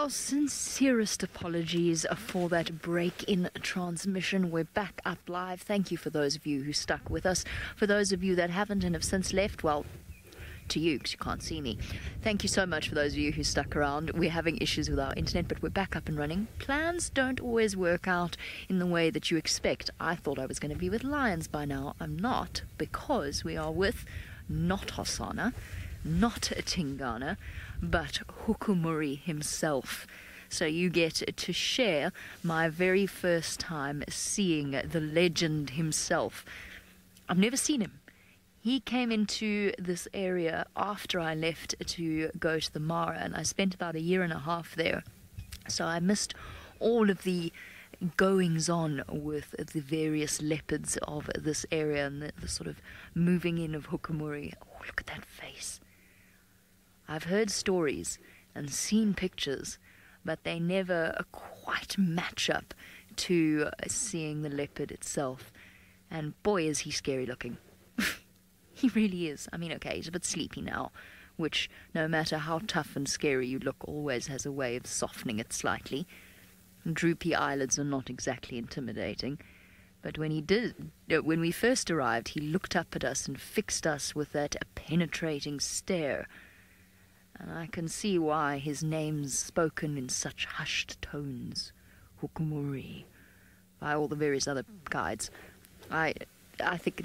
Our sincerest apologies for that break in transmission. We're back up live. Thank you for those of you who stuck with us. For those of you that haven't and have since left, well, to you, because you can't see me. Thank you so much for those of you who stuck around. We're having issues with our internet, but we're back up and running. Plans don't always work out in the way that you expect. I thought I was going to be with Lions by now. I'm not, because we are with not Hosana, not Tingana, but Hukumuri himself. So you get to share my very first time seeing the legend himself. I've never seen him. He came into this area after I left to go to the Mara, and I spent about a year and a half there. So I missed all of the goings-on with the various leopards of this area and the sort of moving in of Hukumuri. Oh, look at that face. I've heard stories and seen pictures, but they never quite match up to seeing the leopard itself. And boy, is he scary looking. He really is. I mean, okay, he's a bit sleepy now, which, no matter how tough and scary you look, always has a way of softening it slightly. Droopy eyelids are not exactly intimidating. But when we first arrived, he looked up at us and fixed us with that penetrating stare. And I can see why his name's spoken in such hushed tones. Hukumuri. By all the various other guides. I think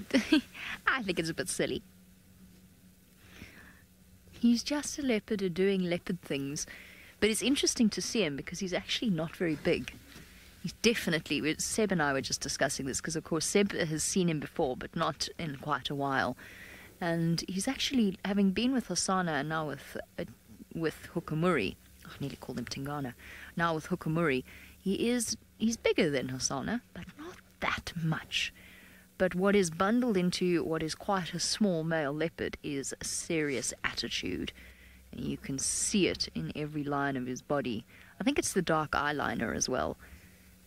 it's a bit silly. He's just a leopard doing leopard things. But it's interesting to see him because he's actually not very big. He's definitely... Seb and I were just discussing this because, of course, Seb has seen him before, but not in quite a while. And he's actually, having been with Hosana and now with Hukumuri... I nearly called him Tingana. Now with Hukumuri, he's bigger than Hosana, but not that much. But what is bundled into what is quite a small male leopard is a serious attitude. And you can see it in every line of his body. I think it's the dark eyeliner as well.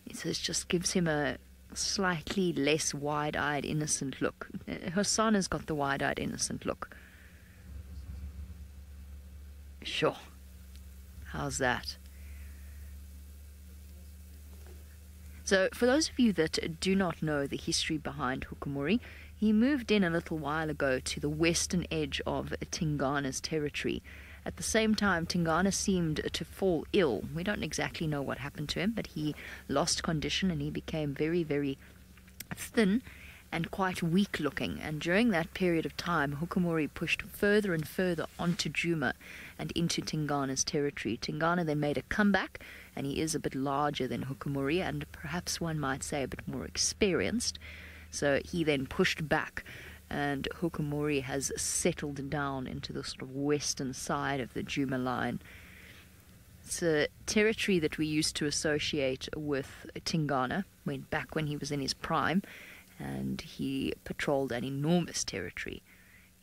It just gives him a slightly less wide-eyed, innocent look. Hosana's got the wide-eyed, innocent look. Sure. How's that? So, for those of you that do not know the history behind Hukumuri, he moved in a little while ago to the western edge of Tingana's territory. At the same time, Tingana seemed to fall ill. We don't exactly know what happened to him, but he lost condition and he became very, very thin and quite weak-looking. And during that period of time, Hukumuri pushed further and further onto Djuma and into Tingana's territory. Tingana then made a comeback, and he is a bit larger than Hukumuri, and perhaps one might say a bit more experienced. So he then pushed back, and Hukumuri has settled down into the sort of western side of the Djuma line. It's a territory that we used to associate with Tingana, back when he was in his prime, and he patrolled an enormous territory.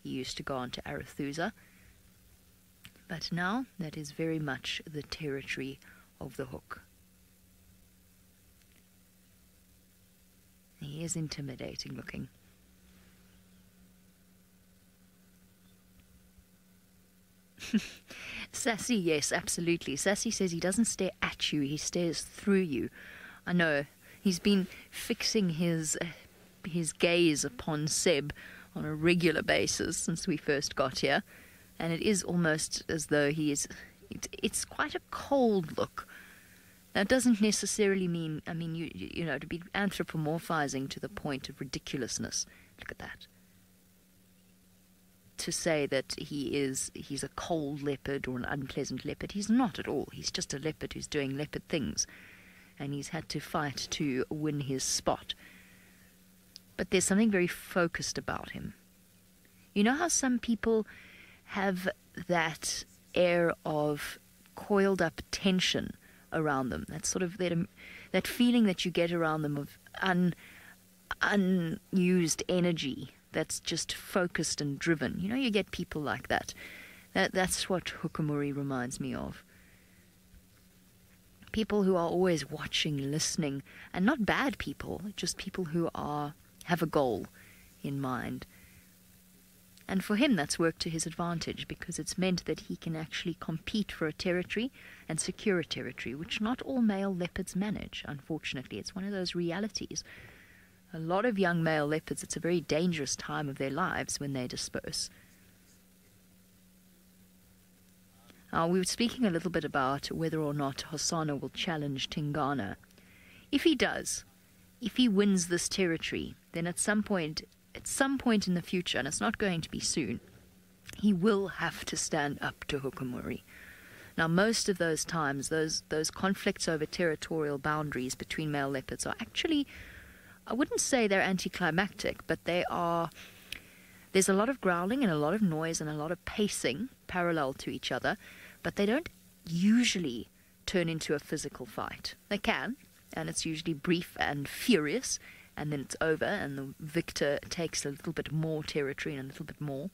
He used to go on to Arathusa, but now that is very much the territory of the Hook. He is intimidating looking. Sassy, yes, absolutely. Sassy says he doesn't stare at you, he stares through you. I know. He's been fixing his gaze upon Seb on a regular basis since we first got here, and it is almost as though it's quite a cold look. That doesn't necessarily mean, you know, to be anthropomorphizing to the point of ridiculousness. Look at that. To say that he's a cold leopard or an unpleasant leopard, he's not at all. He's just a leopard who's doing leopard things, and he's had to fight to win his spot. But there's something very focused about him. You know how some people have that air of coiled up tension around them, that sort of that feeling that you get around them of unused energy that's just focused and driven. You know, you get people like that. That's what Hukumuri reminds me of. People who are always watching, listening, and not bad people, just people who have a goal in mind. And for him, that's worked to his advantage, because it's meant that he can actually compete for a territory and secure a territory, which not all male leopards manage, unfortunately. It's one of those realities. A lot of young male leopards, it's a very dangerous time of their lives when they disperse. We were speaking a little bit about whether or not Hosana will challenge Tingana. If he does, if he wins this territory, then at some point in the future, and it's not going to be soon, he will have to stand up to Hukumuri. Now, most of those times, those conflicts over territorial boundaries between male leopards are actually, I wouldn't say they're anticlimactic, but there's a lot of growling and a lot of noise and a lot of pacing parallel to each other, but they don't usually turn into a physical fight. They can, and it's usually brief and furious, and then it's over, and the victor takes a little bit more territory and a little bit more.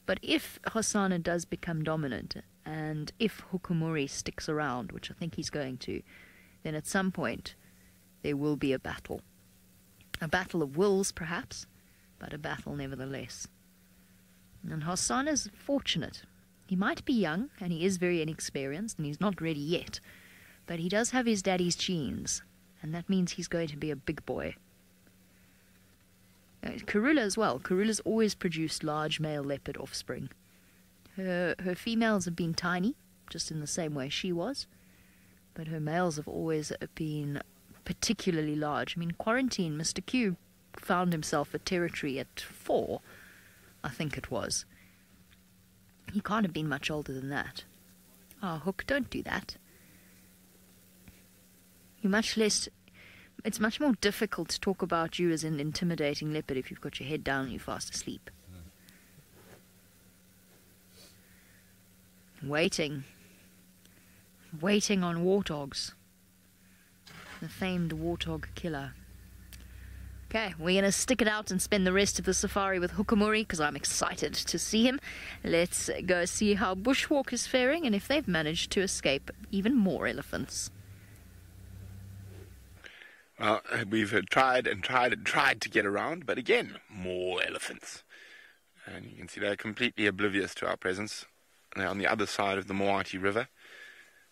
But if Hosana does become dominant, and if Hukumuri sticks around, which I think he's going to, then at some point there will be a battle. A battle of wills, perhaps, but a battle nevertheless. And Hosana's fortunate. He might be young, and he is very inexperienced, and he's not ready yet, but he does have his daddy's genes, and that means he's going to be a big boy. Karula as well. Karula's always produced large male leopard offspring. Her females have been tiny, just in the same way she was, but her males have always been particularly large. I mean, Quarantine, Mr. Q found himself a territory at 4, I think it was. He can't have been much older than that. Oh, Hook, don't do that. It's much more difficult to talk about you as an intimidating leopard if you've got your head down and you're fast asleep. Waiting on warthogs. The famed warthog killer. Okay, we're going to stick it out and spend the rest of the safari with Hukumuri, because I'm excited to see him. Let's go see how Bushwalk is faring, and if they've managed to escape even more elephants. Well, we've tried to get around, but again, more elephants. And you can see they're completely oblivious to our presence. They're on the other side of the Moati River.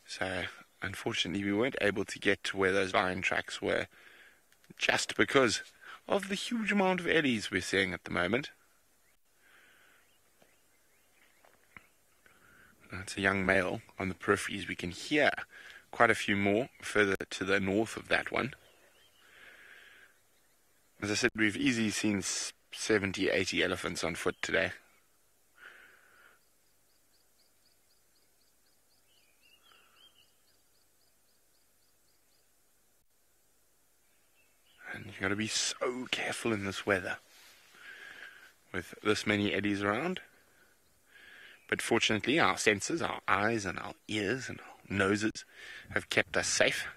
So, unfortunately, we weren't able to get to where those lion tracks were, just because of the huge amount of eddies we're seeing at the moment. That's a young male on the peripheries. We can hear quite a few more further to the north of that one. As I said, we've easily seen 70, 80 elephants on foot today. And you've got to be so careful in this weather with this many eddies around. But fortunately, our senses, our eyes and our ears and our noses have kept us safe.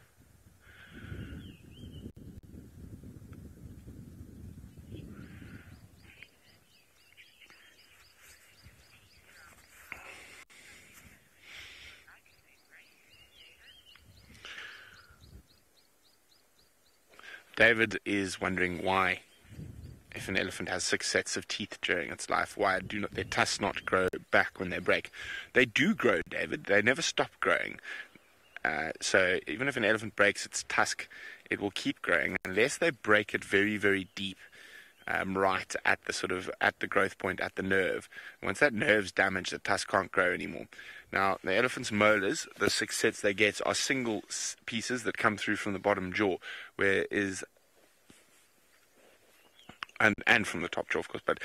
David is wondering why, if an elephant has 6 sets of teeth during its life, why do their tusks not grow back when they break? They do grow, David. They never stop growing. So even if an elephant breaks its tusk, it will keep growing unless they break it very, very deep, right at the growth point, at the nerve. Once that nerve's damaged, the tusk can't grow anymore. Now, the elephant's molars, the 6 sets they get, are single pieces that come through from the bottom jaw, and from the top jaw, of course, but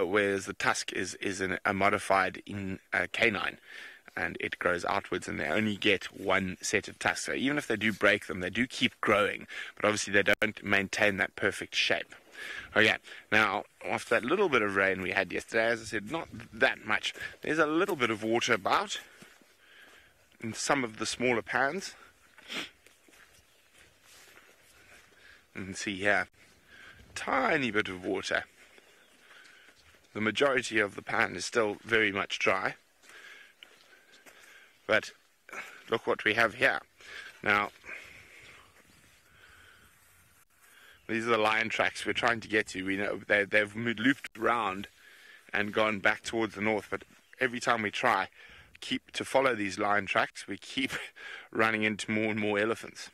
whereas the tusk is a modified canine, and it grows outwards, and they only get 1 set of tusks. So even if they do break them, they do keep growing, but obviously they don't maintain that perfect shape. Okay, now, after that little bit of rain we had yesterday, as I said, not that much. There's a little bit of water about in some of the smaller pans. You can see here, tiny bit of water. The majority of the pan is still very much dry. But look what we have here. Now, these are the lion tracks we're trying to get to. We know they've looped around and gone back towards the north. But every time we try to follow these lion tracks, we keep running into more and more elephants.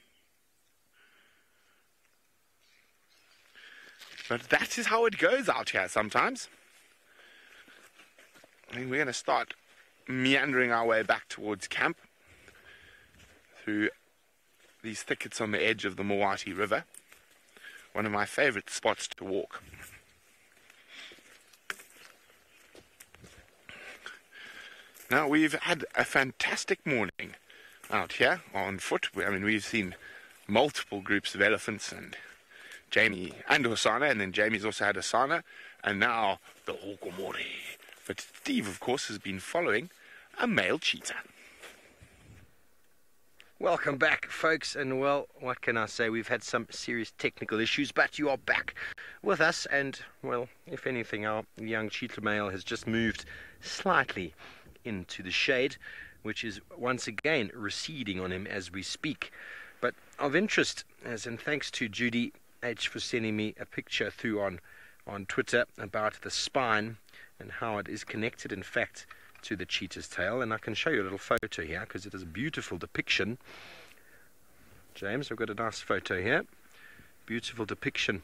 But that is how it goes out here sometimes. I think we're going to start meandering our way back towards camp through these thickets on the edge of the Mawati River. One of my favorite spots to walk. Now, we've had a fantastic morning out here on foot. I mean, we've seen multiple groups of elephants, and Jamie and Hosana, and then Jamie's also had Hosana, and now the Hokomori. But Steve, of course, has been following a male cheetah. Welcome back, folks, and well, what can I say? We've had some serious technical issues, but you are back with us, and well, if anything, our young cheetah male has just moved slightly into the shade, which is once again receding on him as we speak. But of interest, as in thanks to Judy H for sending me a picture through on Twitter about the spine and how it is connected, in fact, to the cheetah's tail. And I can show you a little photo here because it is a beautiful depiction. James, I've got a nice photo here. Beautiful depiction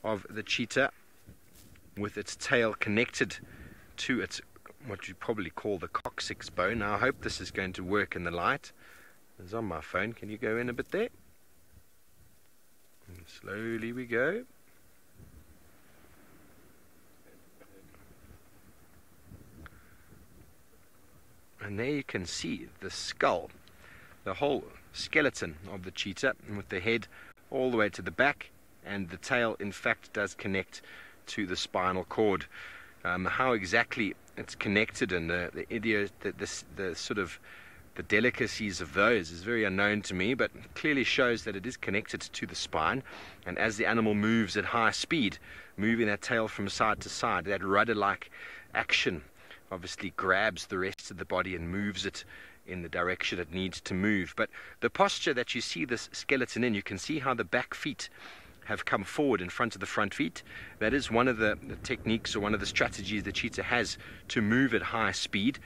of the cheetah with its tail connected to its, what you probably call the coccyx bone. Now, I hope this is going to work in the light. It's on my phone. Can you go in a bit there? And slowly we go. And there you can see the skull, the whole skeleton of the cheetah, with the head all the way to the back, and the tail in fact does connect to the spinal cord. How exactly it's connected and the sort of the delicacies of those is very unknown to me, but clearly shows that it is connected to the spine. And as the animal moves at high speed, moving that tail from side to side, that rudder-like action obviously grabs the rest of the body and moves it in the direction it needs to move. But the posture that you see this skeleton in, you can see how the back feet have come forward in front of the front feet. That is one of the techniques, or one of the strategies the cheetah has to move at high speed.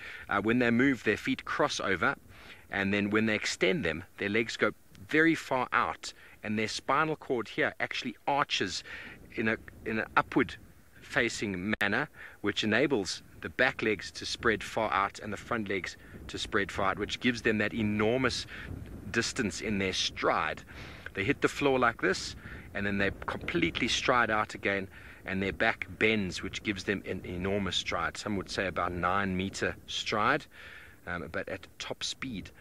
When they move, their feet cross over, and then when they extend them, their legs go very far out, and their spinal cord here actually arches in an upward facing manner, which enables the back legs to spread far out and the front legs to spread far out, which gives them that enormous distance in their stride. They hit the floor like this, and then they completely stride out again, and their back bends, which gives them an enormous stride. Some would say about 9-meter stride, but at top speed,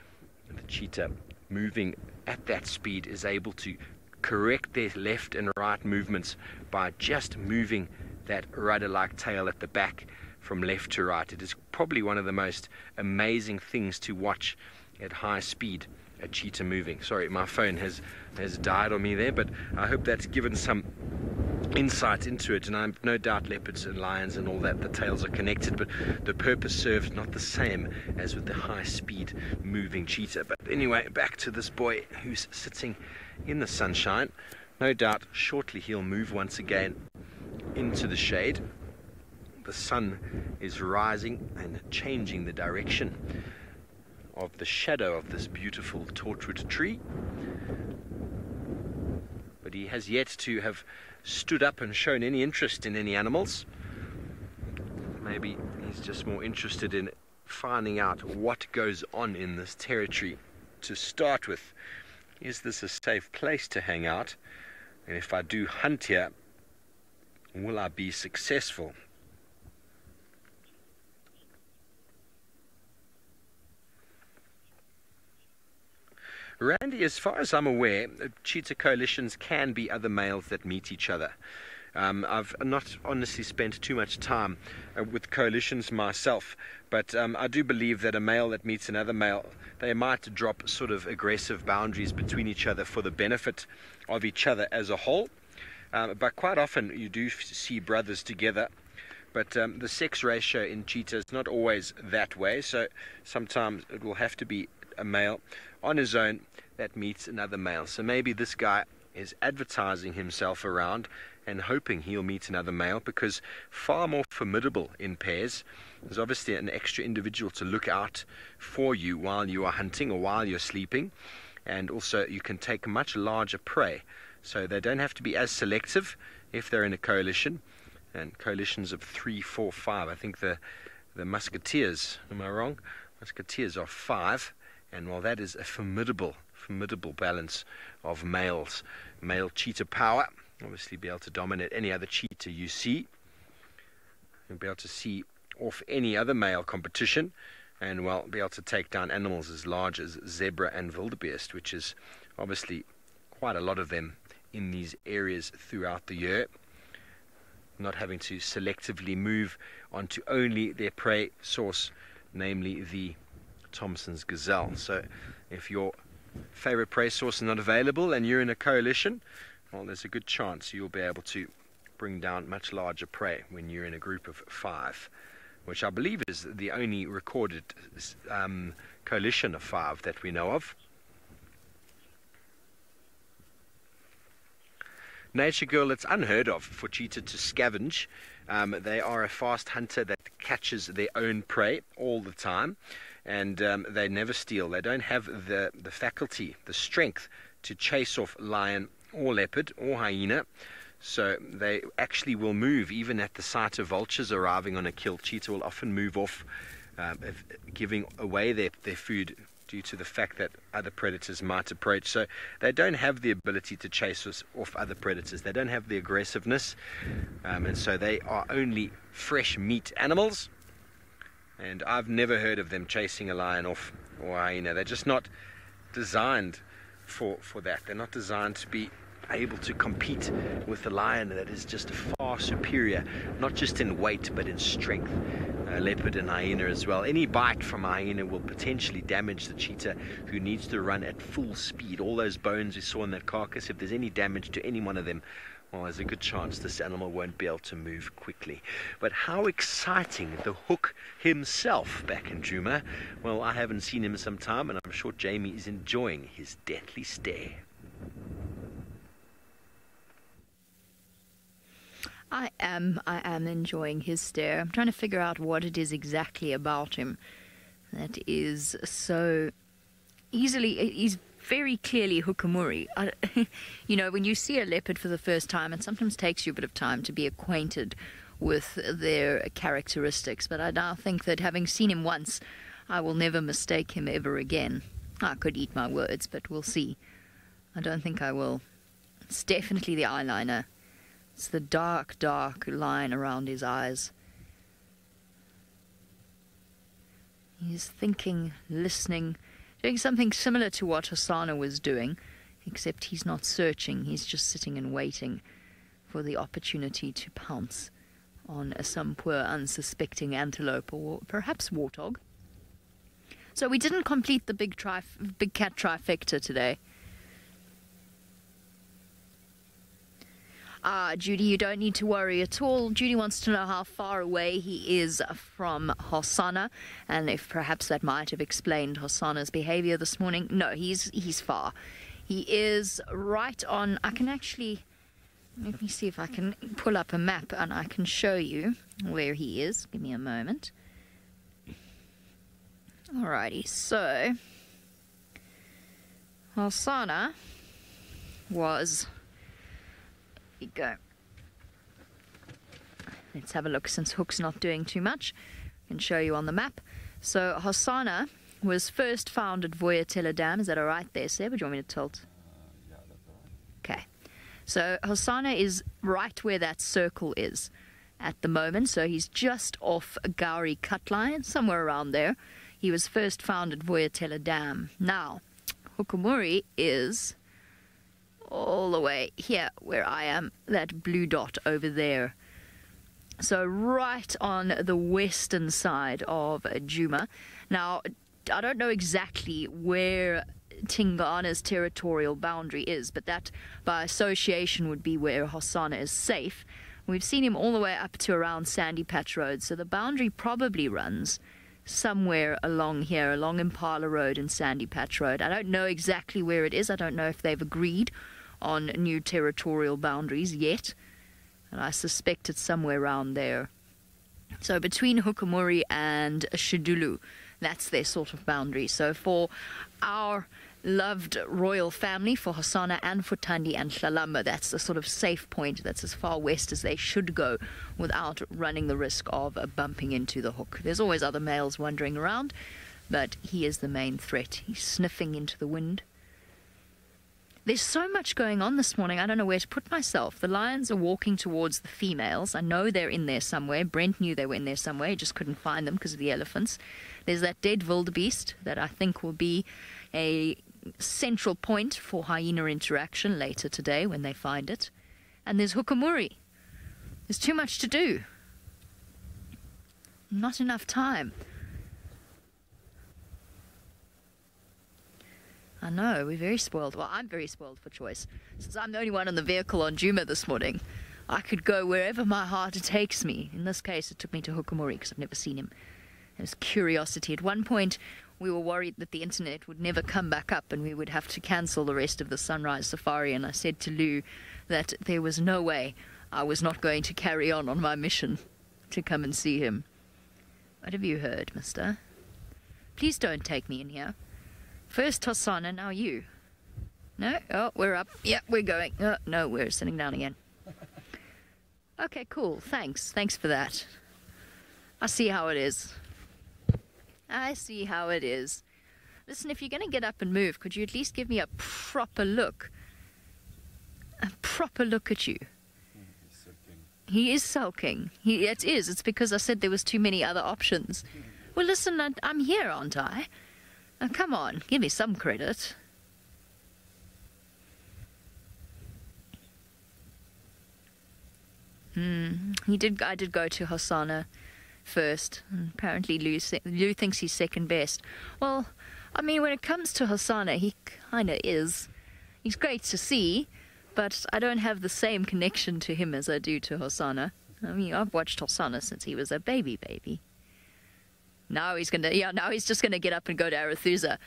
the cheetah moving at that speed is able to correct their left and right movements by just moving that rudder-like tail at the back from left to right. It is probably one of the most amazing things to watch at high speed, a cheetah moving. Sorry, my phone has died on me there, but I hope that's given some insight into it. And I'm no doubt leopards and lions and all that, the tails are connected, but the purpose served not the same as with the high speed moving cheetah. But anyway, back to this boy who's sitting in the sunshine. No doubt shortly he'll move once again into the shade. The sun is rising and changing the direction of the shadow of this beautiful torchwood tree. But he has yet to have stood up and shown any interest in any animals. Maybe he's just more interested in finding out what goes on in this territory to start with. Is this a safe place to hang out? And if I do hunt here, will I be successful? Randy, as far as I'm aware, cheetah coalitions can be other males that meet each other. I've not honestly spent too much time with coalitions myself, but I do believe that a male that meets another male, they might drop sort of aggressive boundaries between each other for the benefit of each other as a whole. But quite often you do see brothers together. But the sex ratio in cheetahs is not always that way, so sometimes it will have to be a male on his own that meets another male. So maybe this guy is advertising himself around and hoping he'll meet another male, because far more formidable in pairs. There's obviously an extra individual to look out for you while you are hunting or while you're sleeping, and also you can take much larger prey. So they don't have to be as selective if they're in a coalition, and coalitions of 3, 4, 5. I think the musketeers, am I wrong? Musketeers are 5, and while that is a formidable balance of males, male cheetah power, obviously be able to dominate any other cheetah you see. You'll be able to see off any other male competition, and well, be able to take down animals as large as zebra and wildebeest, which is obviously quite a lot of them in these areas throughout the year, not having to selectively move onto only their prey source, namely the Thompson's gazelle. So if your favorite prey source is not available and you're in a coalition, well, there's a good chance you'll be able to bring down much larger prey when you're in a group of 5, which I believe is the only recorded coalition of 5 that we know of. Nature Girl, it's unheard of for cheetah to scavenge. They are a fast hunter that catches their own prey all the time, and they never steal. They don't have the faculty, the strength to chase off lion or leopard or hyena. So they actually will move even at the sight of vultures arriving on a kill. Cheetah will often move off, giving away their food due to the fact that other predators might approach. So they don't have the ability to chase off other predators. They don't have the aggressiveness, and so they are only fresh meat animals. And I've never heard of them chasing a lion off or a hyena. They're just not designed for that. They're not designed to be able to compete with the lion that is just far superior, not just in weight but in strength. Leopard and hyena as well. Any bite from a hyena will potentially damage the cheetah, who needs to run at full speed. All those bones we saw in that carcass, if there's any damage to any one of them, well, there's a good chance this animal won't be able to move quickly. But how exciting, the Hook himself back in Djuma. Well, I haven't seen him in some time, and I'm sure Jamie is enjoying his deathly stare. I am enjoying his stare. I'm trying to figure out what it is exactly about him that is so easily. He's very clearly Hukamuri. You know, when you see a leopard for the first time, it sometimes takes you a bit of time to be acquainted with their characteristics. But I now think that having seen him once, I will never mistake him ever again. I could eat my words, but we'll see. I don't think I will. It's definitely the eyeliner. It's the dark line around his eyes. He's thinking, listening, doing something similar to what Hosanna was doing, except he's not searching. He's just sitting and waiting for the opportunity to pounce on some poor unsuspecting antelope or perhaps warthog. So we didn't complete the big cat trifecta today. Judy, you don't need to worry at all. Judy wants to know how far away he is from Hosanna, and if perhaps that might have explained Hosanna's behavior this morning. No, he's far. He is right on. I can actually, let me see if I can pull up a map and I can show you where he is. Give me a moment. Alrighty, so Hosanna was. Here we go. Let's have a look, since Hook's not doing too much. I can show you on the map. So Hosanna was first found at Voyatella Dam. Is that all right there, Seb? Or do you want me to tilt? Yeah, that's all right. Okay. So Hosanna is right where that circle is at the moment. So he's just off Gowrie Cutline, somewhere around there. He was first found at Voyatella Dam. Now, Hukamuri is all the way here where I am, that blue dot over there. So right on the western side of Djuma. Now, I don't know exactly where Tingana's territorial boundary is, but that by association would be where Hosanna is safe. We've seen him all the way up to around Sandy Patch Road, so the boundary probably runs somewhere along here, along Impala Road and Sandy Patch Road. I don't know exactly where it is. I don't know if they've agreed on new territorial boundaries yet, and I suspect it's somewhere around there. So between Hukumuri and Shidulu, that's their sort of boundary. So for our loved royal family, for Hosanna and for Tandi and Hlalamba, that's the sort of safe point. That's as far west as they should go without running the risk of bumping into the hook. There's always other males wandering around, but he is the main threat. He's sniffing into the wind. There's so much going on this morning, I don't know where to put myself. The lions are walking towards the females. I know they're in there somewhere. Brent knew they were in there somewhere. He just couldn't find them because of the elephants. There's that dead wildebeest that I think will be a central point for hyena interaction later today when they find it. And there's Hukumuri. There's too much to do. Not enough time. I know, we're very spoiled. Well, I'm very spoiled for choice. Since I'm the only one in the vehicle on Juma this morning, I could go wherever my heart takes me. In this case, it took me to Hukumuri because I've never seen him. There's curiosity. At one point, we were worried that the internet would never come back up and we would have to cancel the rest of the sunrise safari. And I said to Lou that there was no way I was not going to carry on my mission to come and see him. What have you heard, mister? Please don't take me in here. First Hosanna, now you. No? Oh, we're up. Yeah, we're going. Oh, no, we're sitting down again. Okay, cool. Thanks. Thanks for that. I see how it is. I see how it is. Listen, if you're going to get up and move, could you at least give me a proper look? A proper look at you. He is sulking. It is. It's because I said there was too many other options. Well, listen, I'm here, aren't I? Now, come on, give me some credit. I did go to Hosanna first. Apparently Lou thinks he's second best. Well, I mean, when it comes to Hosanna, he kind of is. He's great to see, but I don't have the same connection to him as I do to Hosanna. I mean, I've watched Hosanna since he was a baby. Now he's just gonna get up and go to Arathusa.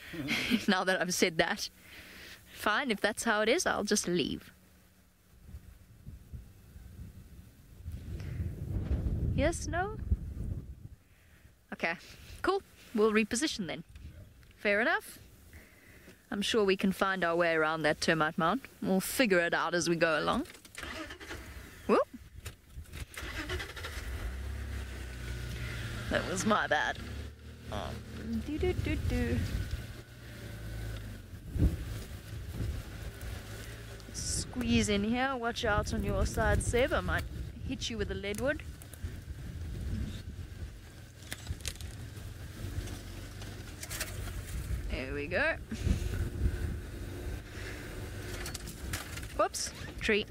Now that I've said that. Fine, if that's how it is, I'll just leave. Yes, no? Okay, cool. We'll reposition then. Fair enough. I'm sure we can find our way around that termite mound. We'll figure it out as we go along. Whoop. That was my bad. Squeeze in here. Watch out on your side, Seb. I might hit you with a leadwood. There we go. Whoops. Tree.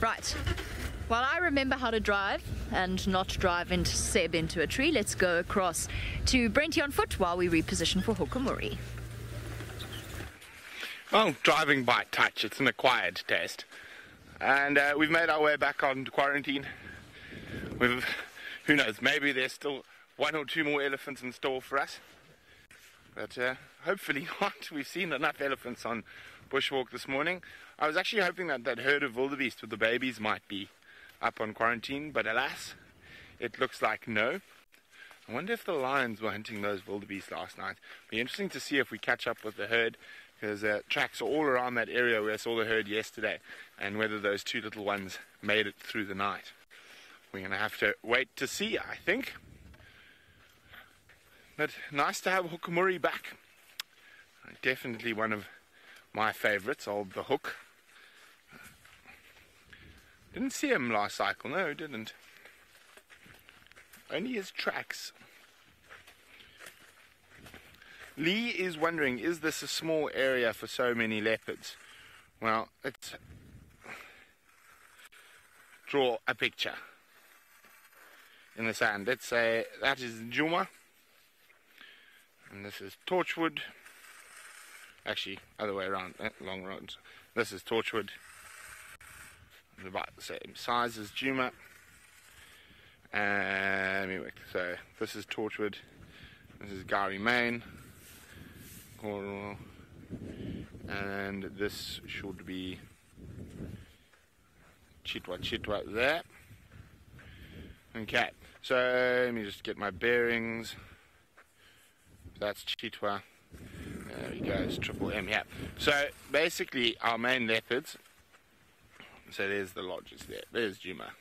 Right. While I remember how to drive and not drive into Seb into a tree, let's go across to Brenty on foot while we reposition for Hukumuri. Well, driving by touch, it's an acquired taste. And we've made our way back on quarantine. Who knows, maybe there's still one or two more elephants in store for us. But hopefully not. We've seen enough elephants on bushwalk this morning. I was actually hoping that that herd of wildebeest with the babies might be up on quarantine, but alas, it looks like no. I wonder if the lions were hunting those wildebeest last night. Be interesting to see if we catch up with the herd, because tracks are all around that area where I saw the herd yesterday, and whether those two little ones made it through the night. We're going to have to wait to see, I think. But nice to have Hukumuri back. Definitely one of my favorites, old the Hook. Didn't see him last cycle, no, didn't. Only his tracks. Lee is wondering, is this a small area for so many leopards? Well, let's draw a picture in the sand. Let's say that is Juma, and this is Torchwood. Actually, other way around, long roads. This is Torchwood. About the same size as Juma. Anyway, so this is Torchwood. This is Gary Main. And this should be Chitwa there. Okay, so let me just get my bearings. That's Chitwa. There we go, it's triple M, yeah. So basically our main leopards, so there's the lodges there, there's Juma.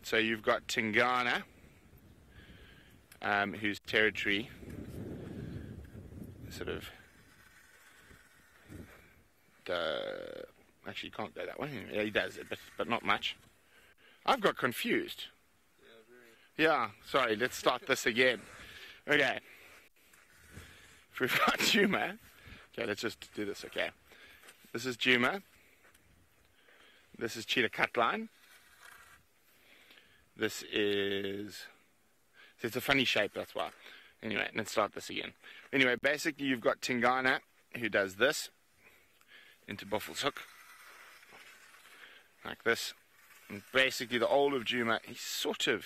So you've got Tingana, whose territory sort of, actually you can't go that way, yeah, he does it, but not much. I've got confused. Yeah, sorry, let's start this again. Okay. If we've got Juma, okay, let's just do this, okay. This is Juma. This is Cheetah Cutline. This is, it's a funny shape, that's why. Anyway, let's start this again. Anyway, basically you've got Tingana, who does this, into Buffalo's Hook, like this. And basically the old of Juma, he sort of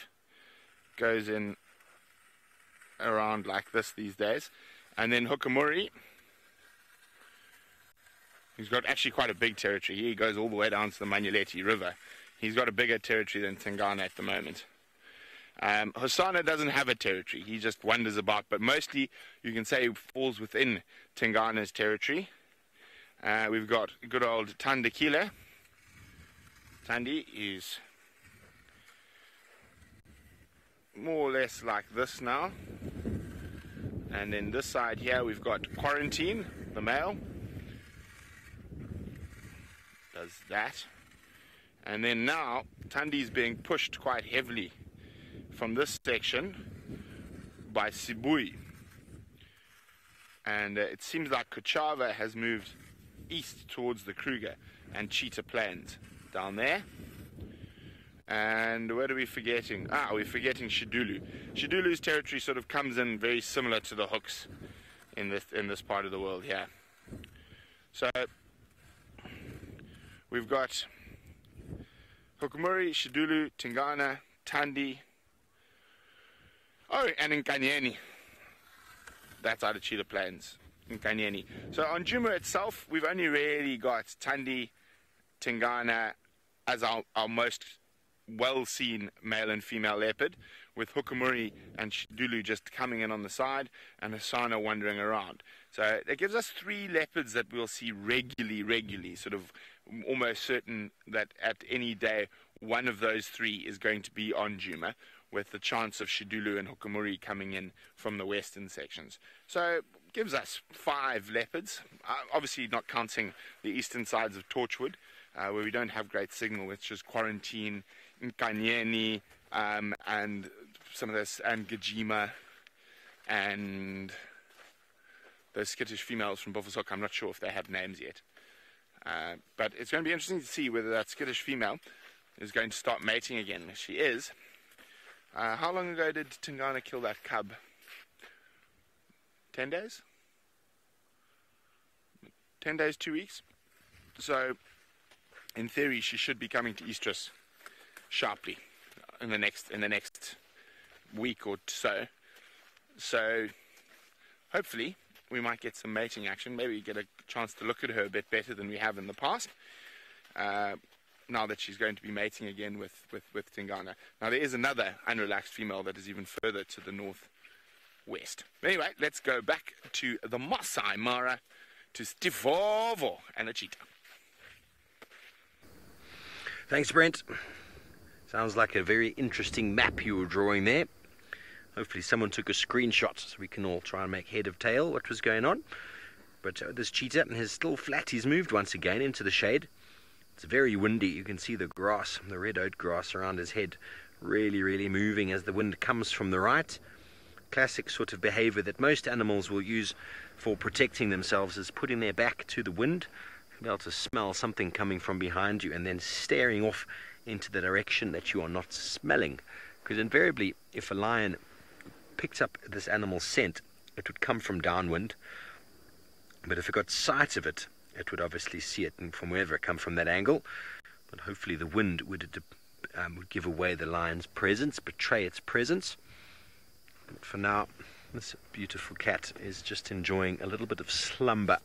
goes in around like this these days. And then Hukamuri, he's got actually quite a big territory. He goes all the way down to the Manyeleti River. He's got a bigger territory than Tingana at the moment. Hosana doesn't have a territory. He just wanders about, but mostly you can say he falls within Tingana's territory. We've got good old Tandakila. Tandi is more or less like this now. And then this side here we've got Quarantine, the male. Does that. And then now Tandi's being pushed quite heavily from this section by Sibui. And it seems like Kuchava has moved east towards the Kruger and Cheetah Plains down there. And what are we forgetting? We're forgetting Shidulu. Shidulu's territory sort of comes in very similar to the hooks in this part of the world here. So we've got Hukamuri, Shidulu, Tingana, Tandi. Oh, and Nkanyeni. That's out of Cheetah Plains, Nkanyeni. So on Juma itself, we've only really got Tandi, Tingana as our most well-seen male and female leopard, with Hukamuri and Shidulu just coming in on the side and Hasana wandering around. So that gives us 3 leopards that we'll see regularly, sort of almost certain that at any day one of those 3 is going to be on Juma, with the chance of Shidulu and Hukamuri coming in from the western sections. So it gives us 5 leopards, obviously not counting the eastern sides of Torchwood, where we don't have great signal, which is Quarantine, Nkanyeni, and some of this, and Gajima, and those skittish females from Buffalo's Hook. I'm not sure if they have names yet. But it's going to be interesting to see whether that skittish female is going to start mating again. If she is, how long ago did Tingana kill that cub? 10 days? 10 days, 2 weeks? So, in theory, she should be coming to Estrus sharply in the next week or so. So, hopefully, we might get some mating action. Maybe get a chance to look at her a bit better than we have in the past. Now that she's going to be mating again with Tingana. Now, there is another unrelaxed female that is even further to the northwest. Anyway, let's go back to the Masai Mara, to Stivovo and the cheetah. Thanks, Brent. Sounds like a very interesting map you were drawing there. Hopefully someone took a screenshot so we can all try and make head of tail what was going on. But this cheetah is still flat. He's moved once again into the shade. It's very windy. You can see the grass, the red oat grass around his head, really moving as the wind comes from the right. Classic sort of behavior that most animals will use for protecting themselves is putting their back to the wind, be able to smell something coming from behind you and then staring off into the direction that you are not smelling. Because invariably, if a lion picked up this animal's scent, it would come from downwind. But if it got sight of it, it would obviously see it from wherever it come from that angle. But hopefully the wind would give away the lion's presence, betray its presence. But for now, this beautiful cat is just enjoying a little bit of slumber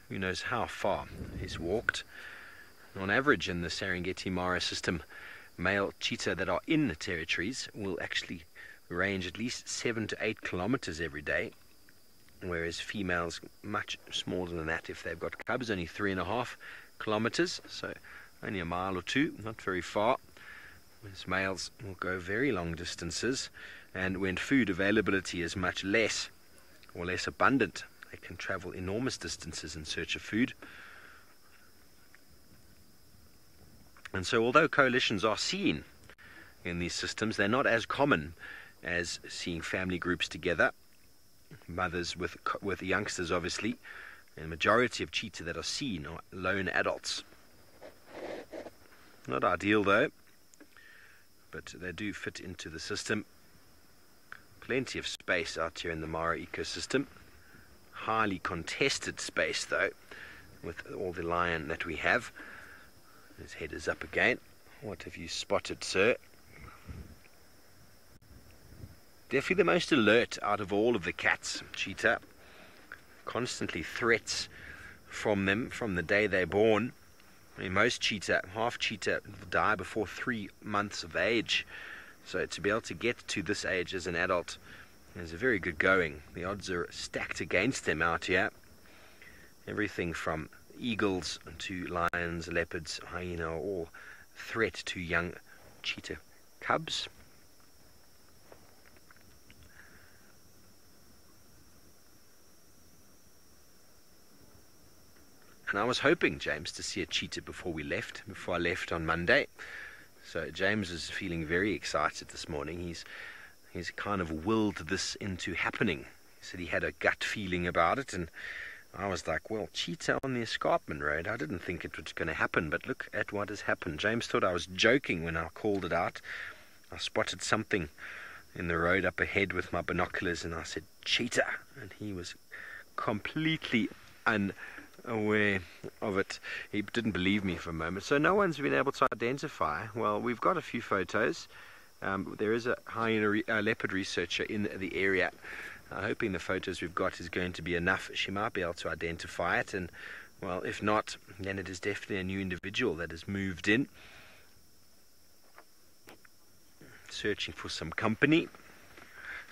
who knows how far he's walked. On average in the Serengeti Mara system, male cheetah that are in the territories will actually range at least 7 to 8 kilometers every day, whereas females much smaller than that. If they've got cubs, only 3.5 kilometers, so only a mile or two, not very far. Whereas males will go very long distances, and when food availability is much less or less abundant, they can travel enormous distances in search of food. And so although coalitions are seen in these systems, they're not as common as seeing family groups together, mothers with youngsters obviously, and the majority of cheetah that are seen are lone adults. Not ideal though, but they do fit into the system. Plenty of space out here in the Mara ecosystem. Highly contested space though, with all the lion that we have. His head is up again. What have you spotted, sir? Definitely the most alert out of all of the cats, cheetah. Constantly threats from them from the day they're born. I mean, most cheetah, half cheetah, die before 3 months of age. So to be able to get to this age as an adult is a very good going. The odds are stacked against them out here. Everything from eagles to lions, leopards, hyena are all threat to young cheetah cubs. And I was hoping, James, to see a cheetah before I left on Monday. So James is feeling very excited this morning. He's kind of willed this into happening. He said he had a gut feeling about it, and I was like, well, cheetah on the escarpment road, I didn't think it was going to happen, but look at what has happened. James thought I was joking when I called it out. I spotted something in the road up ahead with my binoculars, and I said, cheetah, and he was completely unaware of it. He didn't believe me for a moment. So no one's been able to identify. Well, we've got a few photos. There is a leopard researcher in the area. Hoping the photos we've got is going to be enough. She might be able to identify it, and well, if not, then it is definitely a new individual that has moved in, searching for some company,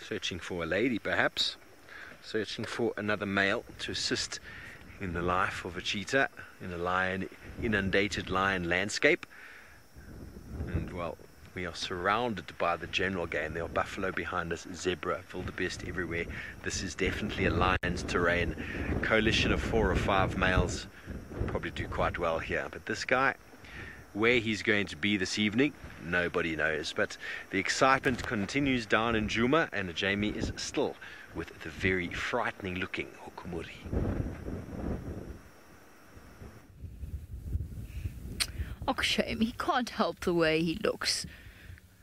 searching for a lady perhaps, searching for another male to assist in the life of a cheetah in a inundated lion landscape. And well, we are surrounded by the general game. There are buffalo behind us, zebra, wildebeest everywhere. This is definitely a lion's terrain. Coalition of 4 or 5 males probably do quite well here. But this guy, where he's going to be this evening, nobody knows. But the excitement continues down in Djuma, and Jamie is still with the very frightening looking hukumuri. Oh, shame. He can't help the way he looks.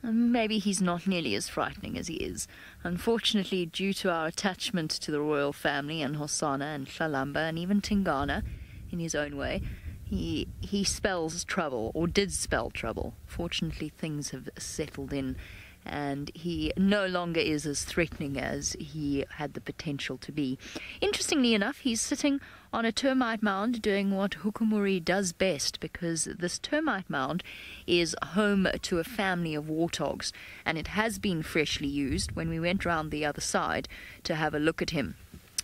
Maybe he's not nearly as frightening as he is. Unfortunately, due to our attachment to the royal family and Hosana and Hlalamba and even Tingana, in his own way, he spells trouble, or did spell trouble. Fortunately, things have settled in, and he no longer is as threatening as he had the potential to be. Interestingly enough, he's sitting on a termite mound doing what Hukumuri does best, because this termite mound is home to a family of warthogs, and it has been freshly used. When we went round the other side to have a look at him,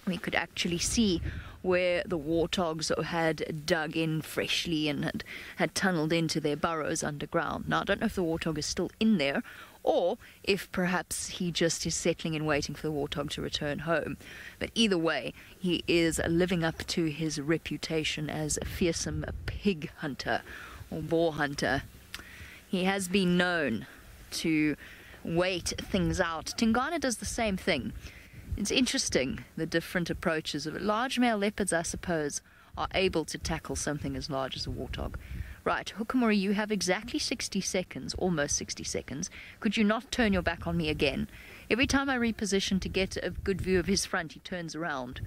we could actually see where the warthogs had dug in freshly and had tunneled into their burrows underground. Now, I don't know if the warthog is still in there, or if perhaps he just is settling and waiting for the warthog to return home. But either way, he is living up to his reputation as a fearsome pig hunter or boar hunter. He has been known to wait things out. Tingana does the same thing. It's interesting, the different approaches of it. Large male leopards, I suppose, are able to tackle something as large as a warthog. Right, Hukumuri, you have exactly 60 seconds, almost 60 seconds. Could you not turn your back on me again? Every time I reposition to get a good view of his front, he turns around.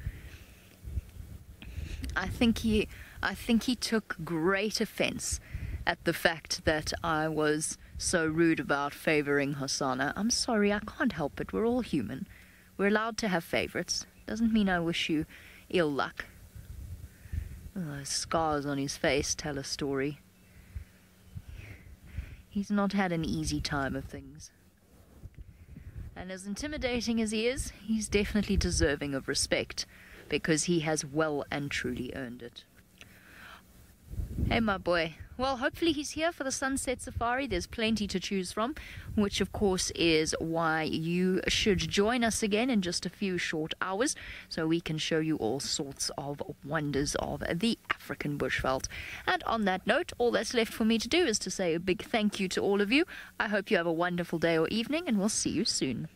I think he took great offense at the fact that I was so rude about favoring Hosana. I'm sorry, I can't help it. We're all human. We're allowed to have favorites. Doesn't mean I wish you ill luck. Those scars on his face tell a story. He's not had an easy time of things. And as intimidating as he is, he's definitely deserving of respect, because he has well and truly earned it. Hey, my boy. Well, hopefully he's here for the Sunset Safari. There's plenty to choose from, which of course is why you should join us again in just a few short hours, so we can show you all sorts of wonders of the African bushveld. And on that note, all that's left for me to do is to say a big thank you to all of you. I hope you have a wonderful day or evening, and we'll see you soon.